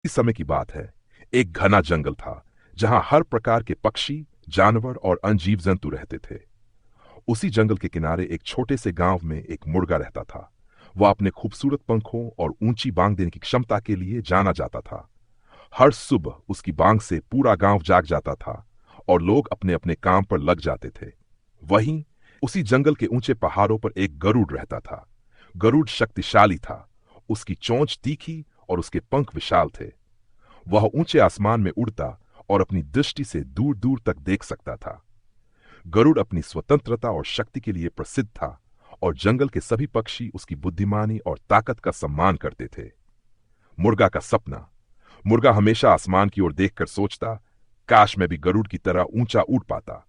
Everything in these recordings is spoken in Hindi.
समय की बात है। एक घना जंगल था जहां हर प्रकार के पक्षी, जानवर और अन्य जीव जंतु रहते थे। उसी जंगल के किनारे एक छोटे से गांव में एक मुर्गा रहता था। वह अपने खूबसूरत पंखों और ऊंची बांग देने की क्षमता के लिए जाना जाता था। हर सुबह उसकी बांग से पूरा गांव जाग जाता था और लोग अपने अपने काम पर लग जाते थे। वहीं उसी जंगल के ऊंचे पहाड़ों पर एक गरुड़ रहता था। गरुड़ शक्तिशाली था। उसकी चोंच तीखी और उसके पंख विशाल थे। वह ऊंचे आसमान में उड़ता और अपनी दृष्टि से दूर दूर तक देख सकता था। गरुड़ अपनी स्वतंत्रता और शक्ति के लिए प्रसिद्ध था और जंगल के सभी पक्षी उसकी बुद्धिमानी और ताकत का सम्मान करते थे। मुर्गा का सपना। मुर्गा हमेशा आसमान की ओर देखकर सोचता, काश मैं भी गरुड़ की तरह ऊंचा उड़ पाता।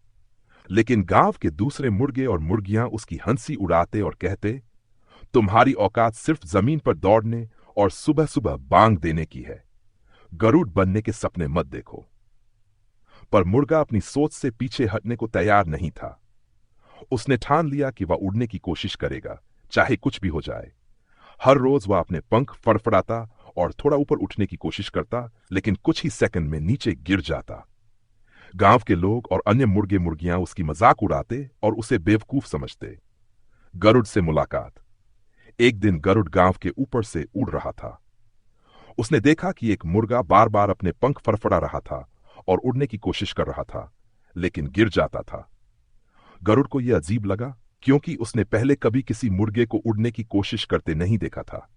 लेकिन गांव के दूसरे मुर्गे और मुर्गियां उसकी हंसी उड़ाते और कहते, तुम्हारी औकात सिर्फ जमीन पर दौड़ने और सुबह सुबह बांग देने की है। गरुड़ बनने के सपने मत देखो। पर मुर्गा अपनी सोच से पीछे हटने को तैयार नहीं था। उसने ठान लिया कि वह उड़ने की कोशिश करेगा, चाहे कुछ भी हो जाए। हर रोज वह अपने पंख फड़फड़ाता और थोड़ा ऊपर उठने की कोशिश करता, लेकिन कुछ ही सेकंड में नीचे गिर जाता। गांव के लोग और अन्य मुर्गे मुर्गियां उसकी मजाक उड़ाते और उसे बेवकूफ समझते। गरुड़ से मुलाकात। एक दिन गरुड़ गांव के ऊपर से उड़ रहा था। उसने देखा कि एक मुर्गा बार बार अपने पंख फड़फड़ा रहा था और उड़ने की कोशिश कर रहा था, लेकिन गिर जाता था। गरुड़ को यह अजीब लगा, क्योंकि उसने पहले कभी किसी मुर्गे को उड़ने की कोशिश करते नहीं देखा था।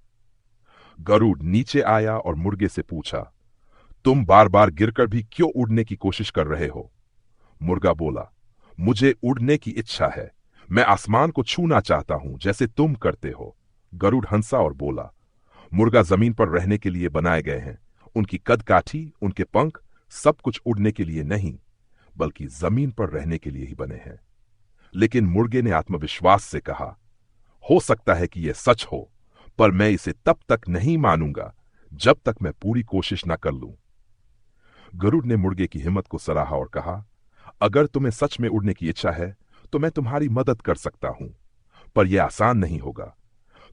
गरुड़ नीचे आया और मुर्गे से पूछा, तुम बार बार गिरकर भी क्यों उड़ने की कोशिश कर रहे हो? मुर्गा बोला, मुझे उड़ने की इच्छा है। मैं आसमान को छूना चाहता हूं, जैसे तुम करते हो। गरुड़ हंसा और बोला, मुर्गा जमीन पर रहने के लिए बनाए गए हैं। उनकी कद काठी, उनके पंख, सब कुछ उड़ने के लिए नहीं, बल्कि जमीन पर रहने के लिए ही बने हैं। लेकिन मुर्गे ने आत्मविश्वास से कहा, हो सकता है कि यह सच हो, पर मैं इसे तब तक नहीं मानूंगा जब तक मैं पूरी कोशिश न कर लूं। गरुड़ ने मुर्गे की हिम्मत को सराहा और कहा, अगर तुम्हें सच में उड़ने की इच्छा है तो मैं तुम्हारी मदद कर सकता हूं, पर यह आसान नहीं होगा।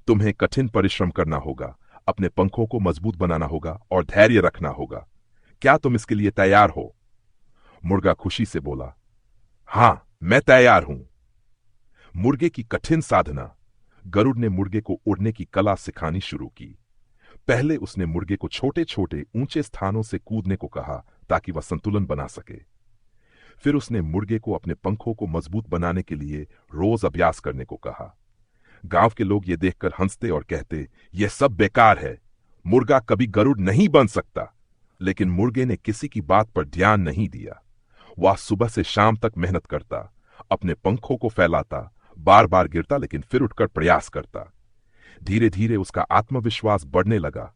तुम्हें कठिन परिश्रम करना होगा, अपने पंखों को मजबूत बनाना होगा और धैर्य रखना होगा। क्या तुम इसके लिए तैयार हो? मुर्गा खुशी से बोला, हां, मैं तैयार हूं। मुर्गे की कठिन साधना। गरुड़ ने मुर्गे को उड़ने की कला सिखानी शुरू की। पहले उसने मुर्गे को छोटे छोटे ऊंचे स्थानों से कूदने को कहा, ताकि वह संतुलन बना सके। फिर उसने मुर्गे को अपने पंखों को मजबूत बनाने के लिए रोज अभ्यास करने को कहा। गांव के लोग ये देखकर हंसते और कहते, यह सब बेकार है। मुर्गा कभी गरुड़ नहीं बन सकता। लेकिन मुर्गे ने किसी की बात पर ध्यान नहीं दिया। वह सुबह से शाम तक मेहनत करता, अपने पंखों को फैलाता, बार बार गिरता लेकिन फिर उठकर प्रयास करता। धीरे धीरे उसका आत्मविश्वास बढ़ने लगा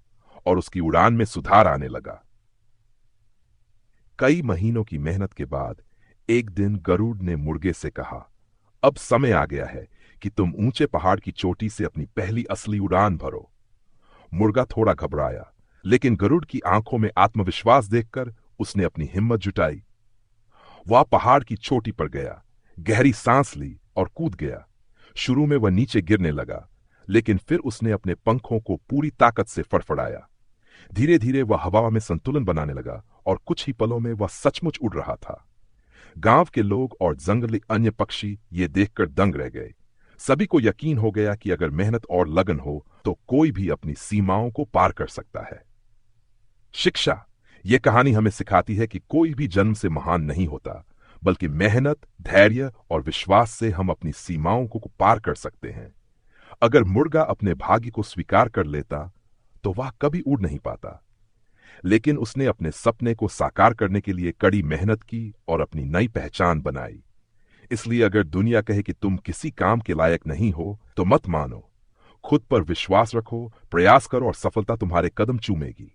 और उसकी उड़ान में सुधार आने लगा। कई महीनों की मेहनत के बाद एक दिन गरुड़ ने मुर्गे से कहा, अब समय आ गया है कि तुम ऊंचे पहाड़ की चोटी से अपनी पहली असली उड़ान भरो। मुर्गा थोड़ा घबराया, लेकिन गरुड़ की आंखों में आत्मविश्वास देखकर उसने अपनी हिम्मत जुटाई। वह पहाड़ की चोटी पर गया, गहरी सांस ली और कूद गया। शुरू में वह नीचे गिरने लगा, लेकिन फिर उसने अपने पंखों को पूरी ताकत से फड़फड़ाया। धीरे धीरे वह हवा में संतुलन बनाने लगा और कुछ ही पलों में वह सचमुच उड़ रहा था। गांव के लोग और जंगली अन्य पक्षी ये देखकर दंग रह गए। सभी को यकीन हो गया कि अगर मेहनत और लगन हो तो कोई भी अपनी सीमाओं को पार कर सकता है। शिक्षा। यह कहानी हमें सिखाती है कि कोई भी जन्म से महान नहीं होता, बल्कि मेहनत, धैर्य और विश्वास से हम अपनी सीमाओं को पार कर सकते हैं। अगर मुर्गा अपने भाग्य को स्वीकार कर लेता तो वह कभी उड़ नहीं पाता, लेकिन उसने अपने सपने को साकार करने के लिए कड़ी मेहनत की और अपनी नई पहचान बनाई। इसलिए अगर दुनिया कहे कि तुम किसी काम के लायक नहीं हो तो मत मानो। खुद पर विश्वास रखो, प्रयास करो और सफलता तुम्हारे कदम चूमेगी।